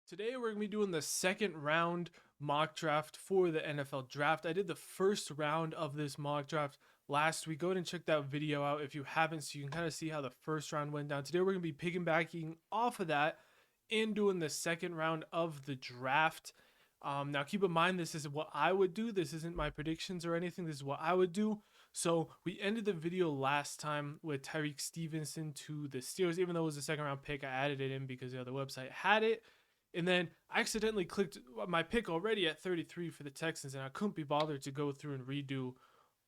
Today we're going to be doing the second round mock draft for the NFL draft. I did the first round of this mock draft last week. Go ahead and check that video out if you haven't, so you can kind of see how the first round went down. Today we're going to be piggybacking off of that and doing the second round of the draft. Now keep in mind, this is what I would do. This isn't my predictions or anything. This is what I would do. So we ended the video last time with Tyreek Stevenson to the Steelers. Even though it was a second round pick, I added it in because the other website had it. And then I accidentally clicked my pick already at 33 for the Texans, and I couldn't be bothered to go through and redo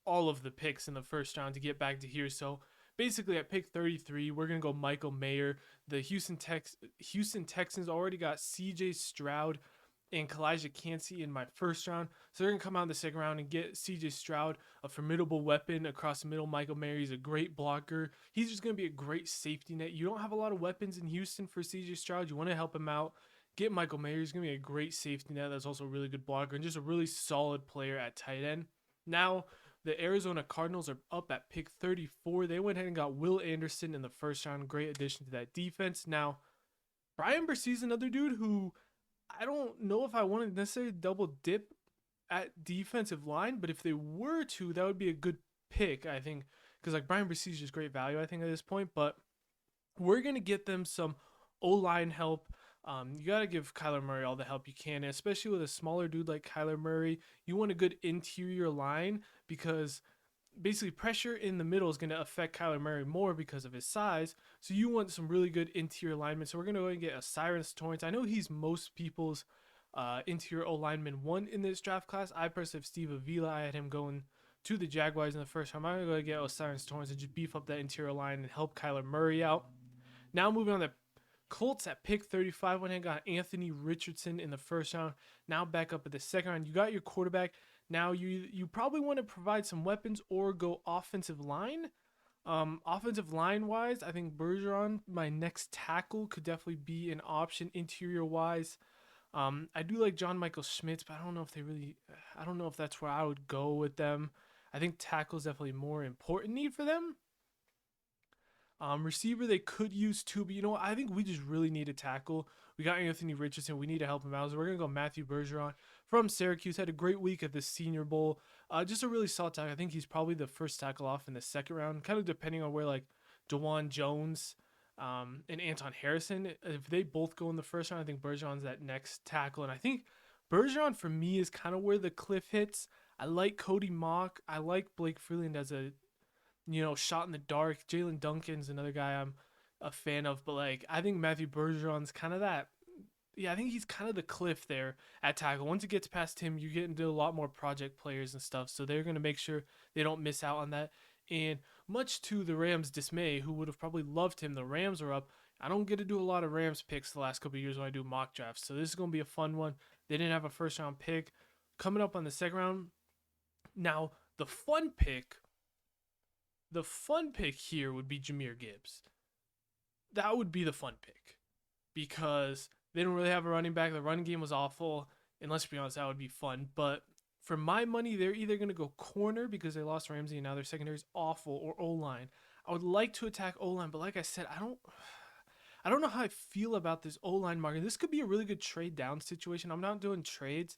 all of the picks in the first round to get back to here. So basically, at pick 33, we're going to go Michael Mayer. The Houston Texans already got CJ Stroud and Kalijah Cansey in my first round. So they're going to come out in the second round and get CJ Stroud, a formidable weapon across the middle. Michael Mayer, he's a great blocker. He's just going to be a great safety net. You don't have a lot of weapons in Houston for CJ Stroud. You want to help him out. Get Michael Mayer. He's going to be a great safety net. That's also a really good blocker and just a really solid player at tight end. Now, the Arizona Cardinals are up at pick 34. They went ahead and got Will Anderson in the first round. Great addition to that defense. Now, Brian Bresee, another dude who I don't know if I want to necessarily double dip at defensive line, but if they were to, that would be a good pick, I think, because like Brian Bresee is just great value, I think, at this point. But we're going to get them some O-line help. You got to give Kyler Murray all the help you can, especially with a smaller dude like Kyler Murray. You want a good interior line because basically pressure in the middle is going to affect Kyler Murray more because of his size. So you want some really good interior linemen. So we're going to go and get O'Cyrus Torrence. I know he's most people's interior O lineman one in this draft class. I personally have Steve Avila. I had him going to the Jaguars in the first time. I'm going to go get O'Cyrus Torrence and just beef up that interior line and help Kyler Murray out. Now moving on to Colts at pick 35 went and got Anthony Richardson in the first round. Now back up at the second round. You got your quarterback. Now you probably want to provide some weapons or go offensive line. Offensive line wise, I think Bergeron, my next tackle, could definitely be an option interior wise. I do like John Michael Schmitz, but I don't know if I don't know if that's where I would go with them. I think tackle is definitely more important need for them. Receiver they could use too, but you know what? I think we just really need a tackle. We got Anthony Richardson. We need to help him out. So we're gonna go Matthew Bergeron from Syracuse. Had a great week at the Senior Bowl. Just a really solid tackle. I think he's probably the first tackle off in the second round, kind of depending on where like Dewan Jones and Anton Harrison. If they both go in the first round, I think Bergeron's that next tackle, and I think Bergeron for me is kind of where the cliff hits. I like Cody Mock. I like Blake Freeland as a shot in the dark. Jalen Duncan's another guy I'm a fan of, but like I think Matthew Bergeron's kind of that. Yeah, I think he's kind of the cliff there at tackle. Once it gets past him, you get into a lot more project players and stuff. So they're gonna make sure they don't miss out on that. And much to the Rams' dismay, who would have probably loved him, the Rams are up. I don't get to do a lot of Rams picks the last couple of years when I do mock drafts. So this is gonna be a fun one. They didn't have a first round pick coming up on the second round. Now the fun pick here would be Jahmyr Gibbs. That would be the fun pick because they don't really have a running back. The running game was awful, and let's be honest, that would be fun. But for my money, they're either going to go corner because they lost Ramsey and now their secondary is awful, or O line. I would like to attack O line, but like I said, I don't know how I feel about this O line market. This could be a really good trade down situation. I'm not doing trades,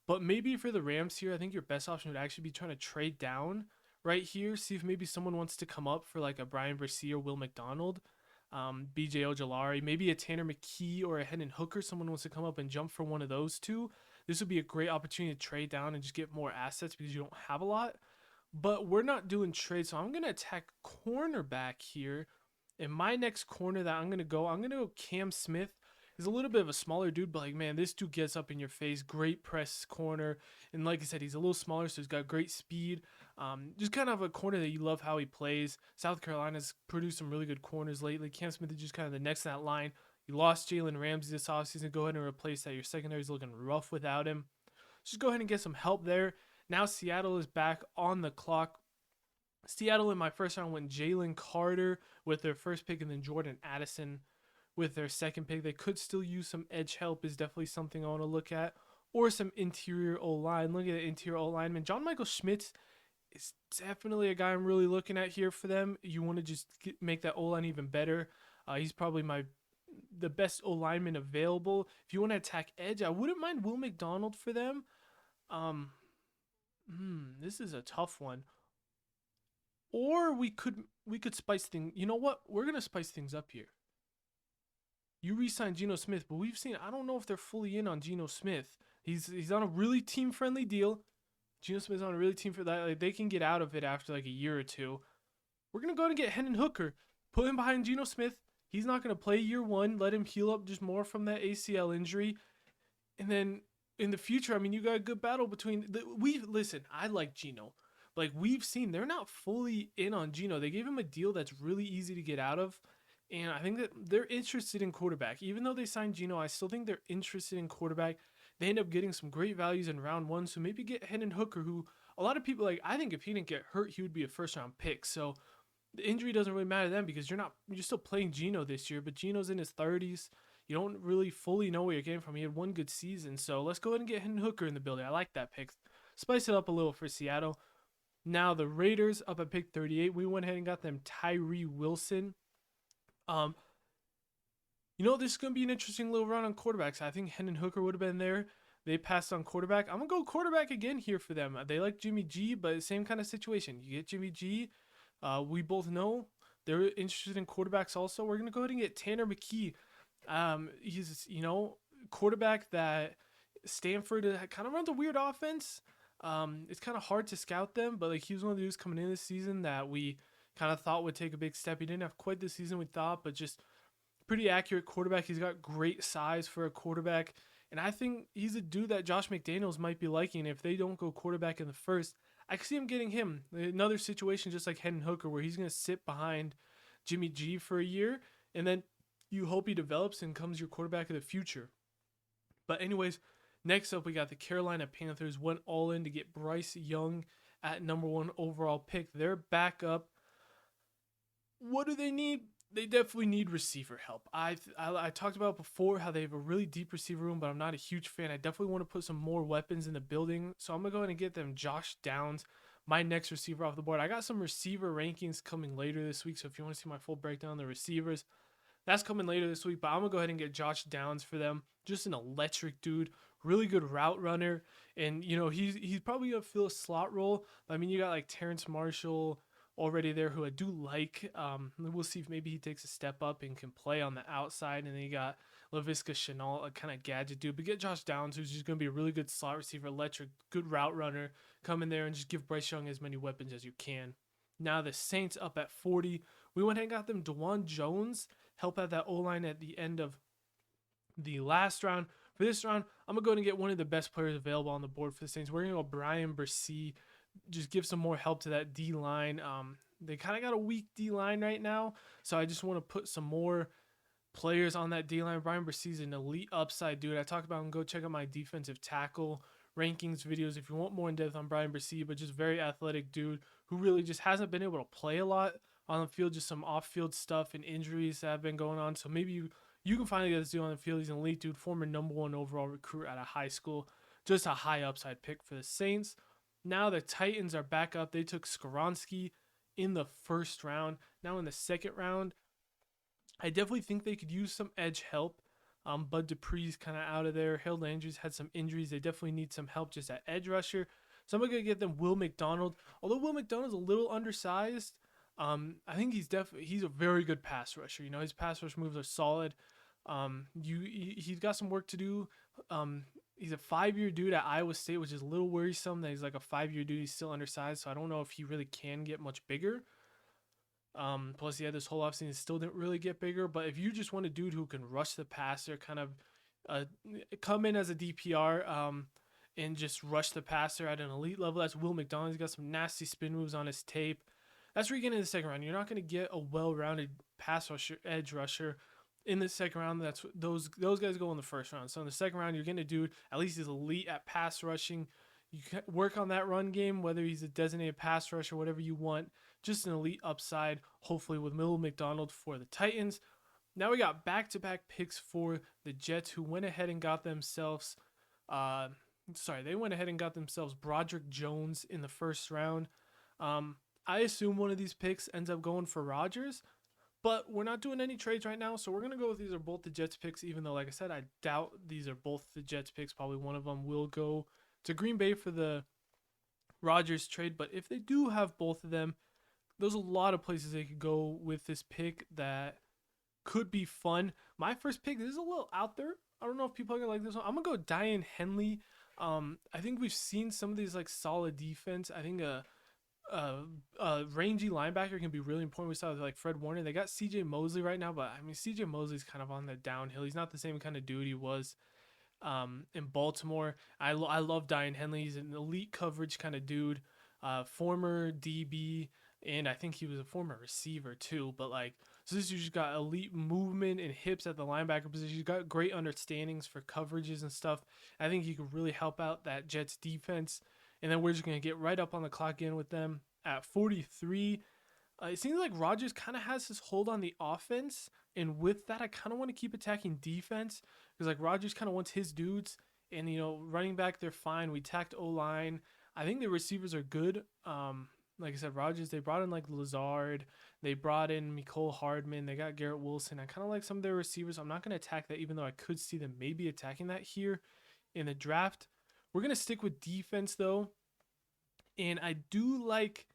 but maybe for the Rams here, I think your best option would actually be trying to trade down right here. See if maybe someone wants to come up for like a Brian Bresee or Will McDonald, BJ Ojolari, maybe a Tanner McKee or a Hendon Hooker. Someone wants to come up and jump for one of those two. This would be a great opportunity to trade down and just get more assets because you don't have a lot. But we're not doing trades, so I'm going to attack cornerback here. And my next corner that I'm going to go Cam Smith. He's a little bit of a smaller dude, but like, man, this dude gets up in your face. Great press corner. And like I said, he's a little smaller, so he's got great speed. Just kind of a corner that you love how he plays. South Carolina's produced some really good corners lately. Cam Smith is just kind of the next in that line. You lost Jalen Ramsey this offseason. Go ahead and replace that. Your secondary's looking rough without him. Just go ahead and get some help there. Now Seattle is back on the clock. Seattle in my first round went Jalen Carter with their first pick, and then Jordan Addison with their second pick. They could still use some edge help, is definitely something I want to look at, or some interior O-line. Look at the interior O-lineman. John Michael Schmitz is definitely a guy I'm really looking at here for them. You want to just make that O-line even better. He's probably my the best O lineman available. If you want to attack edge, I wouldn't mind Will McDonald for them. Um, this is a tough one. Or we could spice things. You know what? We're gonna spice things up here. You re-signed Geno Smith, but we've seen, I don't know if they're fully in on Geno Smith. He's on a really team friendly deal. Geno Smith's on a really team for that. Like, they can get out of it after like a year or two. We're gonna go ahead and get Hendon Hooker, put him behind Geno Smith. He's not gonna play year one. Let him heal up just more from that ACL injury, and then in the future, I mean, you got a good battle between we listen. I like Geno. Like, we've seen, they're not fully in on Geno. They gave him a deal that's really easy to get out of. And I think that they're interested in quarterback. Even though they signed Geno, I still think they're interested in quarterback. They end up getting some great values in round one. So maybe get Hendon Hooker, who a lot of people like. I think if he didn't get hurt, he would be a first round pick. So the injury doesn't really matter then, because you're still playing Geno this year, but Geno's in his 30s. You don't really fully know where you're getting from. He had one good season. So let's go ahead and get Hendon Hooker in the building. I like that pick. Spice it up a little for Seattle. Now the Raiders up at pick 38. We went ahead and got them Tyree Wilson. Um, this is going to be an interesting little run on quarterbacks. I think Hendon Hooker would have been there. They passed on quarterback. I'm going to go quarterback again here for them. They like Jimmy G, but same kind of situation. You get Jimmy G. We both know they're interested in quarterbacks also. We're going to go ahead and get Tanner McKee. He's, quarterback that Stanford kind of runs a weird offense. It's kind of hard to scout them, but like, he was one of the dudes coming in this season that we kind of thought would take a big step. He didn't have quite the season we thought, but just pretty accurate quarterback. He's got great size for a quarterback, and I think he's a dude that Josh McDaniels might be liking. If they don't go quarterback in the first, I can see him getting him. Another situation just like Hendon Hooker, where he's going to sit behind Jimmy G for a year, and then you hope he develops and becomes your quarterback of the future. But anyways, next up we got the Carolina Panthers. Went all in to get Bryce Young at number 1 overall pick. They're back up. What do they need? They definitely need receiver help. I talked about before how they have a really deep receiver room, but I'm not a huge fan. I definitely want to put some more weapons in the building. So I'm going to go ahead and get them Josh Downs, my next receiver off the board. I got some receiver rankings coming later this week. So if you want to see my full breakdown of the receivers, that's coming later this week. But I'm going to go ahead and get Josh Downs for them. Just an electric dude. Really good route runner. And, he's probably going to fill a slot role. I mean, you got like Terrence Marshall already there, who I do like. We'll see if maybe he takes a step up and can play on the outside. And then you got Laviska Shenault, a kind of gadget dude. But get Josh Downs, who's just going to be a really good slot receiver, electric, good route runner. Come in there and just give Bryce Young as many weapons as you can. Now the Saints up at 40. We went ahead and got them DeJuan Jones, help out that O-line at the end of the last round. For this round, I'm going to go ahead and get one of the best players available on the board for the Saints. We're going to go Brian Bresee. Just give some more help to that D-line. They kind of got a weak D-line right now, so I just want to put some more players on that D-line. Brian Bresee is an elite upside dude. I talked about him. Go check out my defensive tackle rankings videos if you want more in depth on Brian Bresee, but just very athletic dude who really just hasn't been able to play a lot on the field, just some off-field stuff and injuries that have been going on. So maybe you can finally get this dude on the field. He's an elite dude, former number 1 overall recruit out of high school. Just a high upside pick for the Saints. Now the Titans are back up. They took Skoronski in the first round. Now in the second round, I definitely think they could use some edge help. Bud Dupree's kind of out of there. Harold Landry's had some injuries. They definitely need some help just at edge rusher. So I'm going to get them Will McDonald. Although Will McDonald's a little undersized, I think he's a very good pass rusher. His pass rush moves are solid. He's got some work to do. He's a 5-year dude at Iowa State, which is a little worrisome that he's like a 5-year dude. He's still undersized, so I don't know if he really can get much bigger. Plus, this whole offseason still didn't really get bigger. But if you just want a dude who can rush the passer, kind of come in as a DPR and just rush the passer at an elite level, that's Will McDonald. He's got some nasty spin moves on his tape. That's where you get in the second round. You're not going to get a well-rounded pass rusher, edge rusher in the second round. That's those guys go in the first round. So in the second round, you're getting a dude at least he's elite at pass rushing. You can work on that run game, whether he's a designated pass rusher, whatever you want. Just an elite upside, hopefully with Will McDonald for the Titans. Now we got back-to-back picks for the Jets, who went ahead and got themselves Broderick Jones in the first round. I assume one of these picks ends up going for Rodgers, But we're not doing any trades right now, so we're gonna go with these are both the Jets picks. Even though, like I said, I doubt these are both the Jets picks. Probably one of them will go to Green Bay for the Rodgers trade. But if they do have both of them, there's a lot of places they could go with this pick that could be fun. My first pick, this is a little out there. I don't know if people are gonna like this one. I'm gonna go Diane Henley. I think we've seen some of these like solid defense. I think rangy linebacker can be really important. We saw like Fred Warner. They got CJ Mosley right now, but I mean CJ Mosley's kind of on the downhill. He's not the same kind of dude he was in Baltimore. I love Diane Henley. He's an elite coverage kind of dude. Former DB, and I think he was a former receiver too. But like, so this dude just got elite movement and hips at the linebacker position. He's got great understandings for coverages and stuff. I think he could really help out that Jets defense. And then we're just gonna get right up on the clock in with them at 43. It seems like Rodgers kind of has his hold on the offense, and with that, I kind of want to keep attacking defense because like Rodgers kind of wants his dudes, and running back they're fine. We tacked O line. I think the receivers are good. Like I said, Rodgers, they brought in like Lazard, they brought in Mecole Hardman, they got Garrett Wilson. I kind of like some of their receivers. I'm not gonna attack that, even though I could see them maybe attacking that here in the draft. We're gonna stick with defense though, and I do like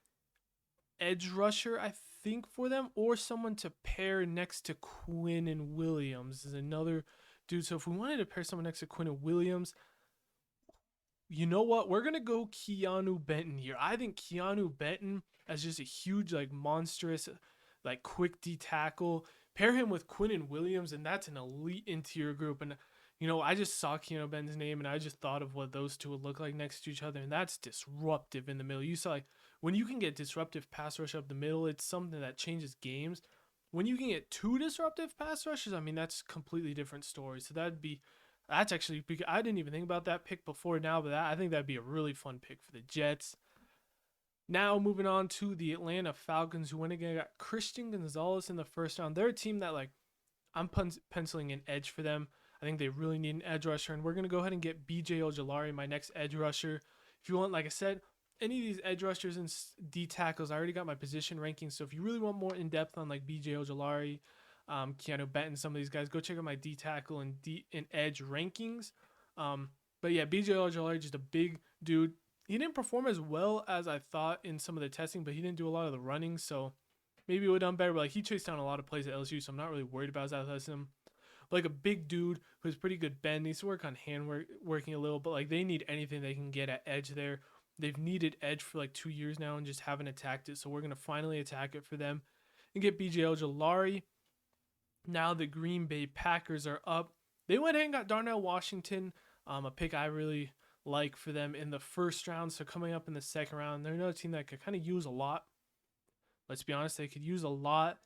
edge rusher, I think, for them, or someone to pair next to Quinn and Williams is another dude. So if we wanted to pair someone next to Quinn and Williams, you know what? We're gonna go Keanu Benton here. I think Keanu Benton as just a huge, like monstrous, like quick D tackle. Pair him with Quinn and Williams, and that's an elite interior group. And I just saw Keanu Benton's name, and I just thought of what those two would look like next to each other, and that's disruptive in the middle. You saw like when you can get disruptive pass rush up the middle, it's something that changes games. When you can get two disruptive pass rushes, I mean that's completely different story. So that's actually, I didn't even think about that pick before now, but I think that'd be a really fun pick for the Jets. Now moving on to the Atlanta Falcons, who went again got Christian Gonzalez in the first round. They're a team that like I'm penciling an edge for them. I think they really need an edge rusher, and we're gonna go ahead and get BJ Ojulari, my next edge rusher. If you want, like I said, any of these edge rushers and D tackles, I already got my position rankings. So if you really want more in depth on like BJ Ojulari, Keanu Benton, some of these guys, go check out my D tackle and edge rankings. But yeah, BJ Ojulari, just a big dude. He didn't perform as well as I thought in some of the testing, but he didn't do a lot of the running, so maybe it would have done better. But like he chased down a lot of plays at LSU, so I'm not really worried about his athleticism. But like a big dude who's pretty good bend, needs to work on working a little, but like they need anything they can get at edge there. They've needed edge for like 2 years now and just haven't attacked it, so we're gonna finally attack it for them and get BJ Ojulari. Now the Green Bay Packers are up. They went ahead and got Darnell Washington, a pick I really like for them in the first round. So coming up in the second round, they're another team that could kind of use a lot. Let's be honest, they could use a lot.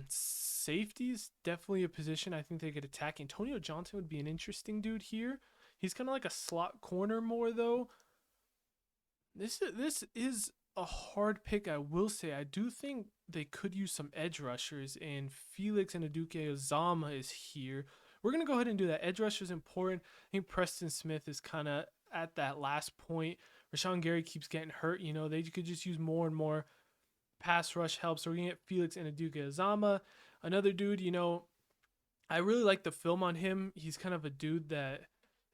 Safeties, definitely a position I think they could attack. Antonio Johnson would be an interesting dude here. He's kind of like a slot corner more though. This is a hard pick, I will say. I do think they could use some edge rushers, and Felix Anudike-Uzomah is here. We're going to go ahead and do that. Edge rusher is important. I think Preston Smith is kind of at that last point. Rashawn Gary keeps getting hurt. They could just use more and more pass rush help. So we're going to get Felix Anudike-Uzomah. Another dude, I really like the film on him. He's kind of a dude that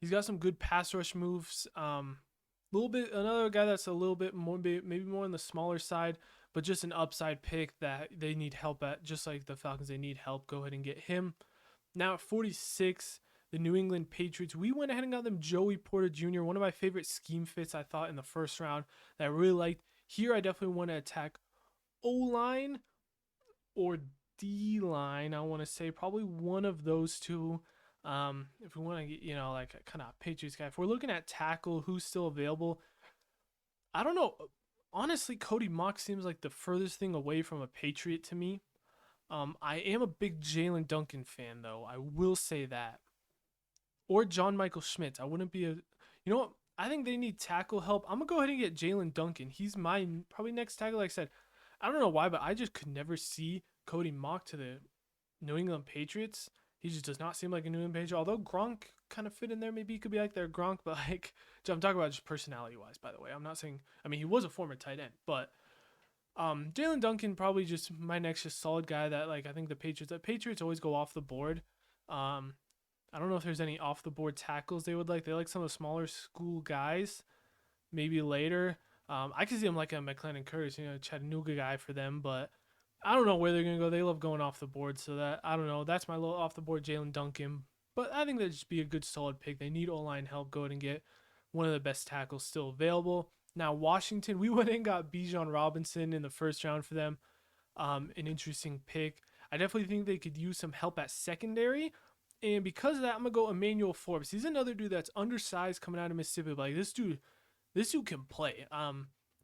he's got some good pass rush moves. Another guy that's a little bit more, maybe more on the smaller side, but just an upside pick that they need help at, just like the Falcons, they need help. Go ahead and get him. Now at 46, the New England Patriots, we went ahead and got them Joey Porter Jr., one of my favorite scheme fits I thought in the first round that I really liked. Here I definitely want to attack O-line or D-line. I want to say probably one of those two. If we want to get, like a kind of Patriots guy. If we're looking at tackle, who's still available, I don't know. Honestly, Cody Mock seems like the furthest thing away from a Patriot to me. I am a big Jalen Duncan fan, though. I will say that. Or John Michael Schmitz. I wouldn't be what? I think they need tackle help. I'm going to go ahead and get Jalen Duncan. He's my probably next tackle. Like I said, I don't know why, but I just could never see Cody Mock to the New England Patriots. He just does not seem like a New England Patriot. Although Gronk kind of fit in there. Maybe he could be like their Gronk, but like, I'm talking about just personality-wise, by the way. I'm not saying, he was a former tight end, but Jalen Duncan probably just my next just solid guy that like I think the Patriots always go off the board. Um, I don't know if there's any off the board tackles they would like. They like some of the smaller school guys. Maybe later. I can see them like a McLennan Curtis, Chattanooga guy for them, but I don't know where they're gonna go. They love going off the board, so that I don't know. That's my little off the board Jalen Duncan, but I think that'd just be a good solid pick. They need O line help. Go ahead and get one of the best tackles still available. Now Washington, we went and got Bijan Robinson in the first round for them. An interesting pick. I definitely think they could use some help at secondary. And because of that, I'm gonna go Emmanuel Forbes. He's another dude that's undersized coming out of Mississippi. But like this dude can play.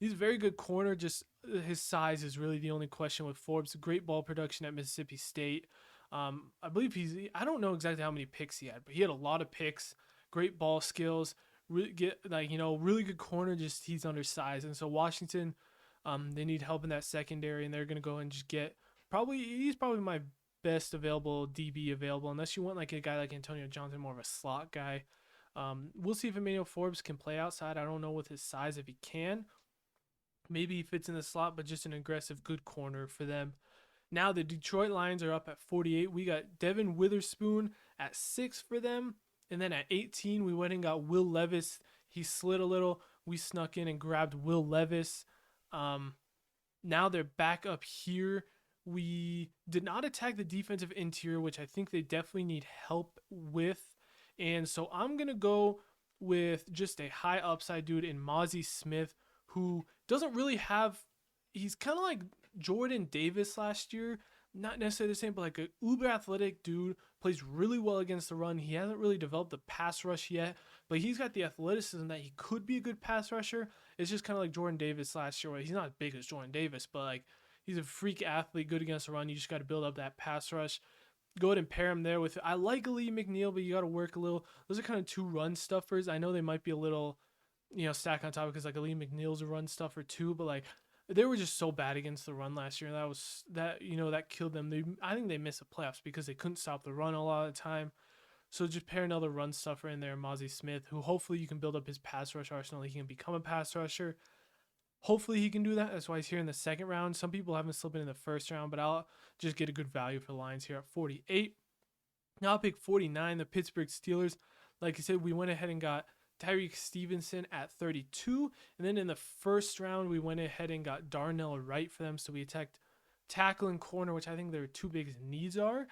He's a very good corner. Just his size is really the only question with Forbes. Great ball production at Mississippi State. I believe I don't know exactly how many picks he had, but he had a lot of picks. Great ball skills. Really good corner. Just he's undersized, and so Washington, they need help in that secondary, and they're gonna go and just get he's probably my best available DB available, unless you want like a guy like Antonio Johnson, more of a slot guy. We'll see if Emmanuel Forbes can play outside. I don't know with his size if he can. Maybe he fits in the slot, but just an aggressive, good corner for them. Now the Detroit Lions are up at 48. We got Devin Witherspoon at 6 for them. And then at 18, we went and got Will Levis. He slid a little. We snuck in and grabbed Will Levis. Now they're back up here. We did not attack the defensive interior, which I think they definitely need help with. And so I'm going to go with just a high upside dude in Mozzie Smith, who doesn't really have, he's kind of like Jordan Davis last year. Not necessarily the same, but like a uber athletic dude, plays really well against the run. He hasn't really developed the pass rush yet, but he's got the athleticism that he could be a good pass rusher. It's just kind of like Jordan Davis last year, where he's not as big as Jordan Davis, but like he's a freak athlete, good against the run. You just got to build up that pass rush. Go ahead and pair him there with, I like Lee McNeil, but you got to work a little. Those are kind of two run stuffers. I know they might be a little, stack on top because like Lee McNeil's a run stuffer too, but like they were just so bad against the run last year. That killed them. I think they missed the playoffs because they couldn't stop the run a lot of the time. So just pair another run stuffer in there, Mozzie Smith, who hopefully you can build up his pass rush arsenal. He can become a pass rusher. Hopefully he can do that. That's why he's here in the second round. Some people have him slipping in the first round, but I'll just get a good value for the Lions here at 48. Now I'll pick 49, the Pittsburgh Steelers. Like I said, we went ahead and got Tyreek Stevenson at 32. And then in the first round, we went ahead and got Darnell Wright for them. So we attacked tackle and corner, which I think their two biggest needs are.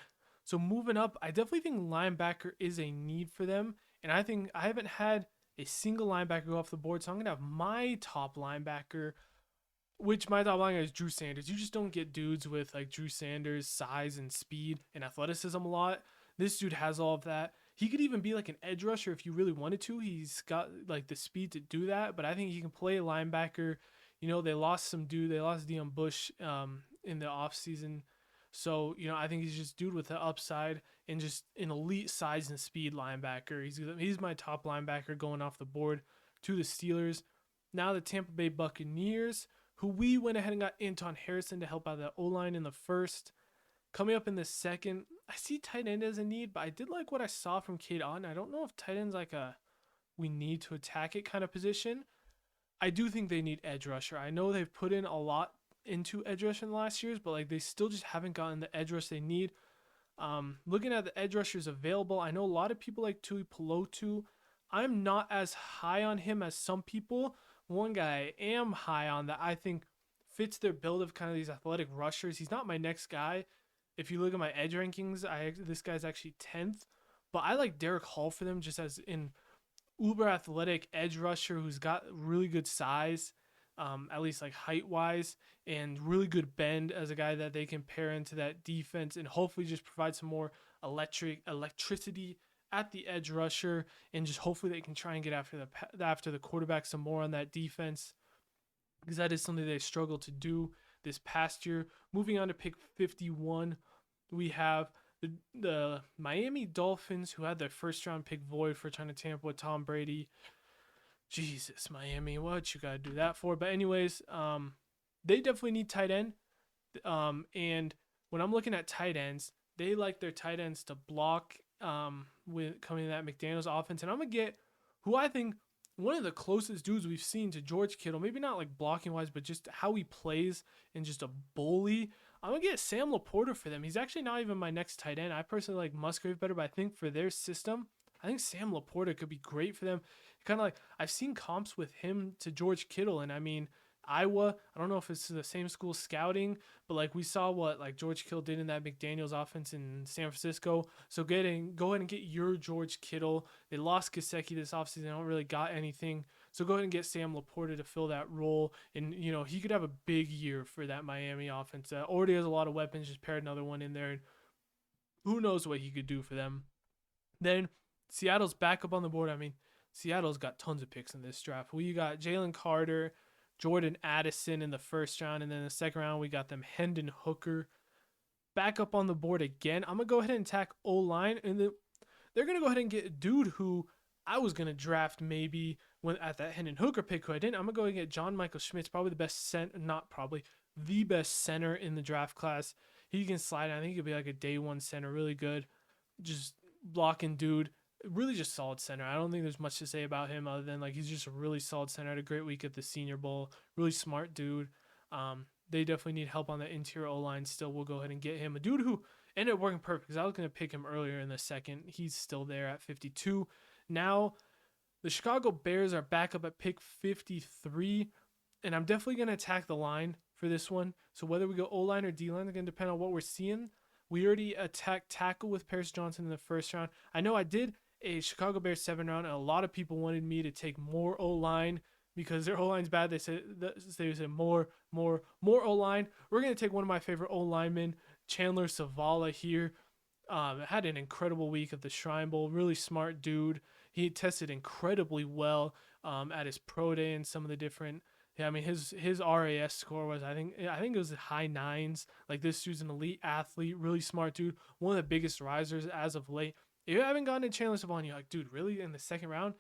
So moving up, I definitely think linebacker is a need for them. And I think I haven't had a single linebacker go off the board. So I'm going to have my top linebacker, which my top linebacker is Drew Sanders. You just don't get dudes with like Drew Sanders' size and speed and athleticism a lot. This dude has all of that. He could even be like an edge rusher if you really wanted to. He's got like the speed to do that, but I think he can play a linebacker. They lost They lost Deion Bush in the offseason. So, I think he's just dude with the upside and just an elite size and speed linebacker. He's my top linebacker going off the board to the Steelers. Now the Tampa Bay Buccaneers, who we went ahead and got Anton Harrison to help out the O-line in the first. Coming up in the second, I see tight end as a need, but I did like what I saw from Cade Otton. I don't know if tight end's like a we need to attack it kind of position. I do think they need edge rusher. I know they've put in a lot into edge rush in the last years, but like they still just haven't gotten the edge rush they need. Looking at the edge rushers available, I know a lot of people like Tui Pelotu. I'm not as high on him as some people. One guy I am high on that I think fits their build of kind of these athletic rushers. He's not my next guy. If you look at my edge rankings, this guy's actually 10th. But I like Derek Hall for them just as an uber athletic edge rusher who's got really good size, at least like height-wise, and really good bend as a guy that they can pair into that defense and hopefully just provide some more electricity at the edge rusher, and just hopefully they can try and get after the quarterback some more on that defense, because that is something they struggled to do this past year. Moving on to pick 51, we have the Miami Dolphins, who had their first round pick void for trying to tamper with Tom Brady. Jesus, Miami, what you gotta do that for? But anyways, they definitely need tight end. And when I'm looking at tight ends, they like their tight ends to block with coming to that McDaniels offense. And I'm gonna get who I think one of the closest dudes we've seen to George Kittle. Maybe not like blocking wise, but just how he plays and just a bully. I'm gonna get Sam Laporta for them. He's actually not even my next tight end. I personally like Musgrave better, but I think for their system, I think Sam Laporta could be great for them. Kind of like I've seen comps with him to George Kittle, and I mean Iowa. I don't know if it's the same school scouting, but like we saw what like George Kittle did in that McDaniels offense in San Francisco. So go ahead and get your George Kittle. They lost Gesicki this offseason. They don't really got anything. So go ahead and get Sam Laporta to fill that role. And, you know, he could have a big year for that Miami offense. Already has a lot of weapons. Just paired another one in there. And who knows what he could do for them. Then Seattle's back up on the board. I mean, Seattle's got tons of picks in this draft. We got Jalen Carter, Jordan Addison in the first round. And then in the second round, we got them Hendon Hooker back up on the board again. I'm going to go ahead and attack O-line. And they're going to go ahead and get a dude who I was going to draft maybe when at that Hendon Hooker pick who I didn't. I'm going to go and get John Michael Schmitz, probably the best the best center in the draft class. He can slide. I think he'll be like a day one center, really good. Just blocking dude. Really just solid center. I don't think there's much to say about him other than like he's just a really solid center. Had a great week at the Senior Bowl. Really smart dude. They definitely need help on the interior O-line still. We'll go ahead and get him. A dude who ended up working perfect because I was going to pick him earlier in the second. He's still there at 52. Now, the Chicago Bears are back up at pick 53, and I'm definitely going to attack the line for this one. So whether we go O-line or D-line, it's going to depend on what we're seeing. We already attacked tackle with Paris Johnson in the first round. I know I did a Chicago Bears 7th round, and a lot of people wanted me to take more O-line because their O-line's bad. They said more O-line. We're going to take one of my favorite O-linemen, Chandler Zavala here. Had an incredible week at the Shrine Bowl. Really smart dude. He tested incredibly well at his pro day and some of the different. Yeah, I mean his RAS score was I think it was high 9s. Like this dude's an elite athlete, really smart dude. One of the biggest risers as of late. If you haven't gotten to Chandler Zavala, you're like, dude, really in the second round?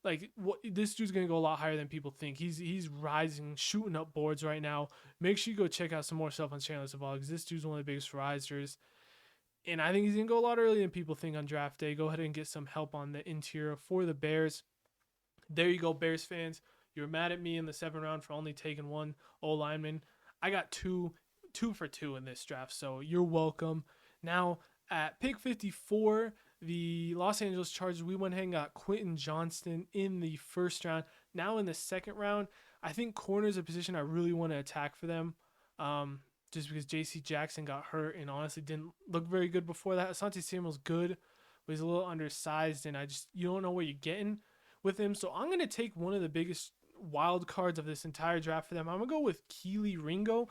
Like this dude's gonna go a lot higher than people think. He's rising, shooting up boards right now. Make sure you go check out some more stuff on Chandler Zavala because this dude's one of the biggest risers. And I think he's going to go a lot earlier than people think on draft day. Go ahead and get some help on the interior for the Bears. There you go, Bears fans. You were mad at me in the 7th round for only taking one O-lineman. I got two for 2 in this draft, so you're welcome. Now, at pick 54, the Los Angeles Chargers, we went ahead and got Quentin Johnston in the first round. Now in the second round, I think corner is a position I really want to attack for them. Just because J.C. Jackson got hurt and honestly didn't look very good before that. Asante Samuel's good, but he's a little undersized, and you don't know what you're getting with him. So I'm going to take one of the biggest wild cards of this entire draft for them. I'm going to go with Kelee Ringo.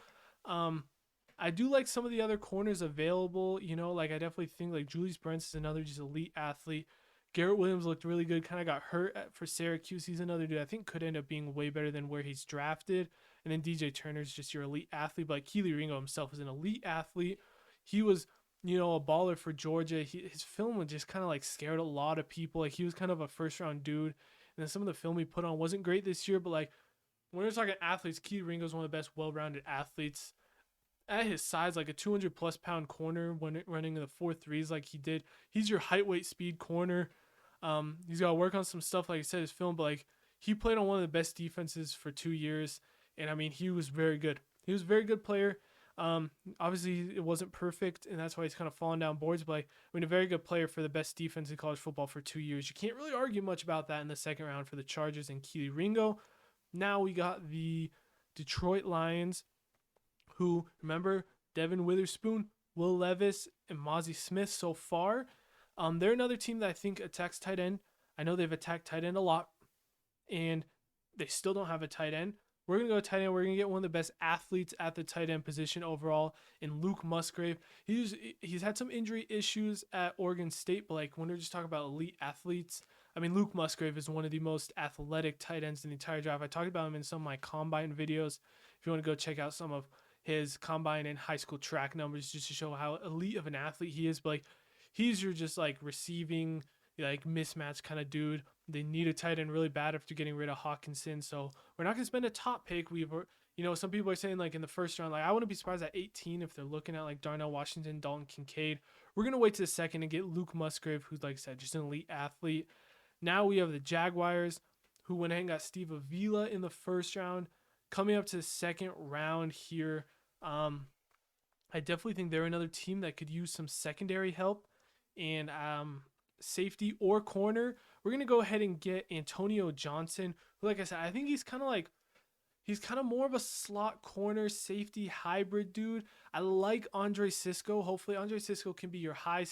I do like some of the other corners available. You know, like I definitely think like Julius Brents is another just elite athlete. Garrett Williams looked really good, kind of got hurt for Syracuse. He's another dude I think could end up being way better than where he's drafted. And then DJ Turner's just your elite athlete. But like Kelee Ringo himself is an elite athlete. He was, you know, a baller for Georgia. His film was just kind of like scared a lot of people. Like he was kind of a first round dude. And then some of the film he put on wasn't great this year. But like when we're talking athletes, Kelee Ringo is one of the best well-rounded athletes. At his size, like a 200 plus pound corner when running the 4.3s like he did. He's your height, weight, speed corner. He's got to work on some stuff, like I said, his film, but like he played on one of the best defenses for 2 years. And I mean, he was very good. He was a very good player. Obviously it wasn't perfect and that's why he's kind of falling down boards, but like, I mean, a very good player for the best defense in college football for 2 years. You can't really argue much about that in the second round for the Chargers and Kelee Ringo. Now we got the Detroit Lions, who, remember, Devin Witherspoon, Will Levis, and Mozzie Smith so far. They're another team that I think attacks tight end. I know they've attacked tight end a lot, and they still don't have a tight end. We're going to go tight end. We're going to get one of the best athletes at the tight end position overall in Luke Musgrave. He's had some injury issues at Oregon State, but like when we're just talking about elite athletes, I mean, Luke Musgrave is one of the most athletic tight ends in the entire draft. I talked about him in some of my combine videos. If you want to go check out some of his combine and high school track numbers just to show how elite of an athlete he is, but like he's your just like receiving like mismatch kind of dude. They need a tight end really bad after getting rid of Hawkinson, so we're not gonna spend a top pick. Some people are saying like in the first round, like I wouldn't be surprised at 18 if they're looking at like Darnell Washington, Dalton Kincaid. We're gonna wait to the second and get Luke Musgrave, who's like I said, just an elite athlete. Now we have the Jaguars, who went ahead and got Steve Avila in the first round. Coming up to the second round here, I definitely think they're another team that could use some secondary help and safety or corner. We're going to go ahead and get Antonio Johnson, who, like I said, I think he's kind of more of a slot corner safety hybrid dude. I like Andre Cisco. Hopefully, Andre Cisco can be your high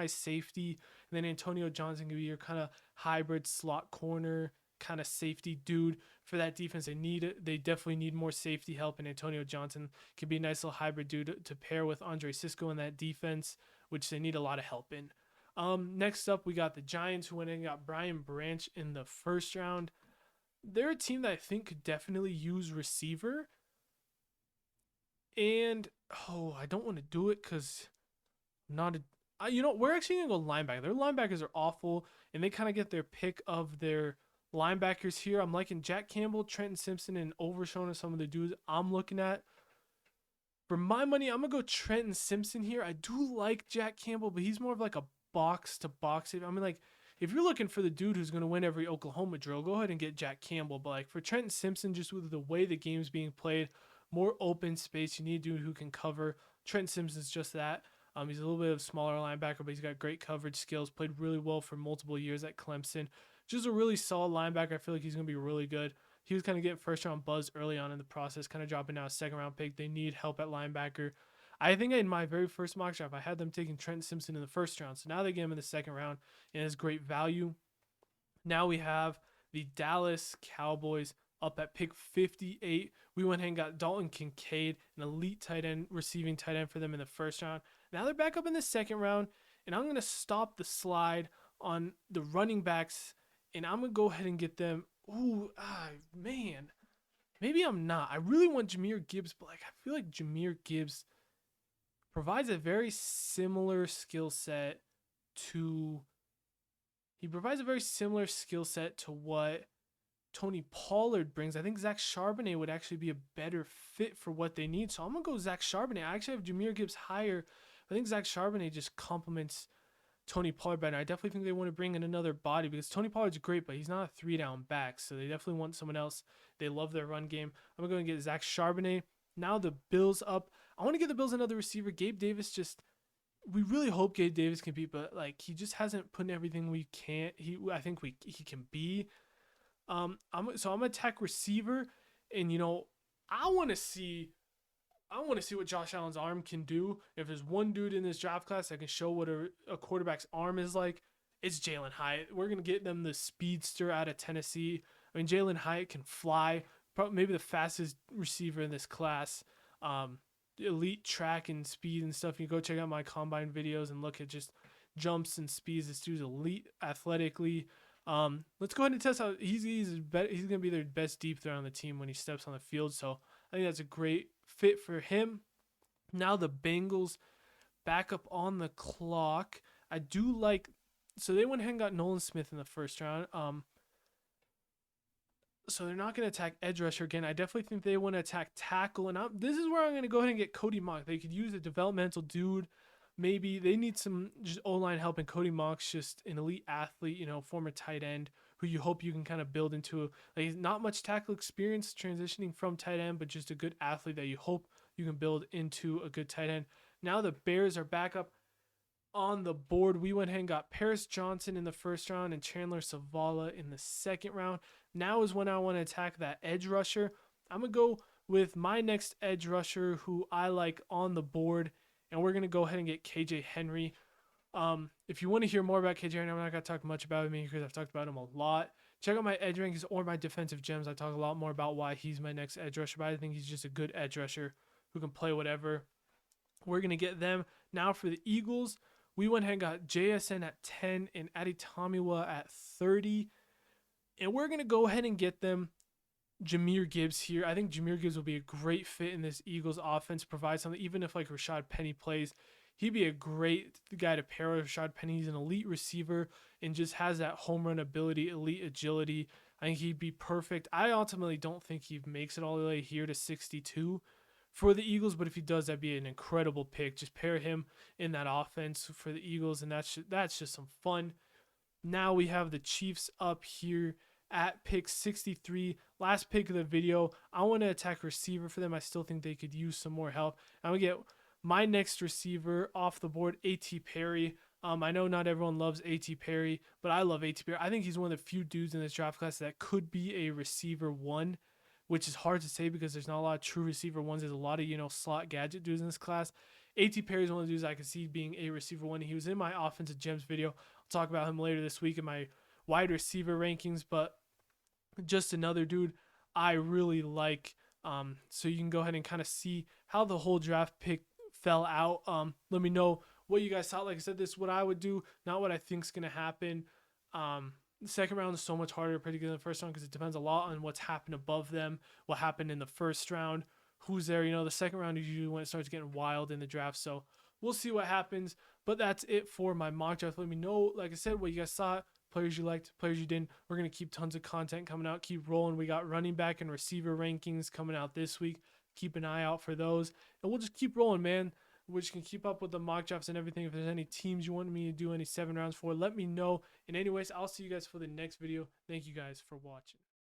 safety, and then Antonio Johnson can be your kind of hybrid slot corner kind of safety dude for that defense. They definitely need more safety help, and Antonio Johnson can be a nice little hybrid dude to pair with Andre Cisco in that defense, which they need a lot of help in. Next up, we got the Giants, who went and got Brian Branch in the first round. They're a team that I think could definitely use receiver. And, I don't want to do it because we're actually going to go linebacker. Their linebackers are awful, and they kind of get their pick of their linebackers here. I'm liking Jack Campbell, Trenton Simpson, and Overshown are some of the dudes I'm looking at. For my money, I'm going to go Trenton Simpson here. I do like Jack Campbell, but he's more of like a box-to-box. I mean, like, if you're looking for the dude who's going to win every Oklahoma drill, go ahead and get Jack Campbell. But like for Trenton Simpson, just with the way the game's being played, more open space, you need a dude who can cover. Trenton Simpson's just that. He's a little bit of a smaller linebacker, but he's got great coverage skills, played really well for multiple years at Clemson. Just a really solid linebacker. I feel like he's going to be really good. He was kind of getting first round buzz early on in the process, kind of dropping out a second round pick. They need help at linebacker. I think in my very first mock draft, I had them taking Trenton Simpson in the first round. So now they get him in the second round, and it's great value. Now we have the Dallas Cowboys up at pick 58. We went ahead and got Dalton Kincaid, an elite tight end, receiving tight end for them in the first round. Now they're back up in the second round, and I'm going to stop the slide on the running backs, and I'm going to go ahead and get them. Man. Maybe I'm not. I really want Jahmyr Gibbs, but like I feel like Jahmyr Gibbs provides a very similar skill set to what Tony Pollard brings. I think Zach Charbonnet would actually be a better fit for what they need. So I'm going to go Zach Charbonnet. I actually have Jahmyr Gibbs higher. I think Zach Charbonnet just complements Tony Pollard better. I definitely think they want to bring in another body because Tony Pollard's great, but he's not a 3-down back. So they definitely want someone else. They love their run game. I'm going to go and get Zach Charbonnet. Now the Bills up. I want to give the Bills another receiver. Gabe Davis we really hope Gabe Davis can be, but like he just hasn't put in everything he can be. I'm gonna attack receiver, and I want to see what Josh Allen's arm can do. If there's one dude in this draft class that can show what a quarterback's arm is like, it's Jalen Hyatt. We're gonna get them the speedster out of Tennessee. I mean, Jalen Hyatt can fly. Probably maybe the fastest receiver in this class. Elite track and speed and stuff. You go check out my combine videos and look at just jumps and speeds. This dude's elite athletically. Let's go ahead and test out. He's gonna be their best deep threat on the team when he steps on the field. So I think that's a great fit for him. Now the Bengals back up on the clock. I do like. So they went ahead and got Nolan Smith in the first round. So they're not going to attack edge rusher again. I definitely think they want to attack tackle. And this is where I'm going to go ahead and get Cody Mock. They could use a developmental dude. Maybe they need some just O-line help. And Cody Mock's just an elite athlete, former tight end who you hope you can kind of build into. He's not much tackle experience transitioning from tight end, but just a good athlete that you hope you can build into a good tight end. Now the Bears are back up on the board. We went ahead and got Paris Johnson in the first round and Chandler Zavala in the second round. Now is when I want to attack that edge rusher. I'm going to go with my next edge rusher who I like on the board, and we're going to go ahead and get KJ Henry. If you want to hear more about KJ Henry, I'm not going to talk much about him because I've talked about him a lot. Check out my edge rankings or my defensive gems. I talk a lot more about why he's my next edge rusher, but I think he's just a good edge rusher who can play whatever. We're going to get them. Now for the Eagles, we went ahead and got JSN at 10 and Adetomiwa at 30. And we're going to go ahead and get them Jahmyr Gibbs here. I think Jahmyr Gibbs will be a great fit in this Eagles offense, provide something. Even if like Rashad Penny plays, he'd be a great guy to pair with Rashad Penny. He's an elite receiver and just has that home run ability, elite agility. I think he'd be perfect. I ultimately don't think he makes it all the way here to 62 for the Eagles, but if he does, that'd be an incredible pick. Just pair him in that offense for the Eagles, and that's just some fun. Now we have the Chiefs up here at pick 63. Last pick of the video. I want to attack receiver for them. I still think they could use some more help. I'm going to get my next receiver off the board, A.T. Perry. I know not everyone loves A.T. Perry, but I love A.T. Perry. I think he's one of the few dudes in this draft class that could be a receiver one, which is hard to say because there's not a lot of true receiver ones. There's a lot of, slot gadget dudes in this class. A.T. Perry is one of the dudes I could see being a receiver one. He was in my offensive gems video. I'll talk about him later this week in my wide receiver rankings, but just another dude I really like. So you can go ahead and kind of see how the whole draft pick fell out. Let me know what you guys thought. Like I said, this is what I would do, not what I think is going to happen. The second round is so much harder to predict than the first round because it depends a lot on what's happened above them, what happened in the first round, who's there. The second round is usually when it starts getting wild in the draft. So we'll see what happens. But that's it for my mock draft. Let me know, like I said, what you guys thought. Players you liked, players you didn't. We're going to keep tons of content coming out. Keep rolling. We got running back and receiver rankings coming out this week. Keep an eye out for those. And we'll just keep rolling, man. Which can keep up with the mock drafts and everything. If there's any teams you want me to do any 7 rounds for, let me know. And anyways, I'll see you guys for the next video. Thank you guys for watching.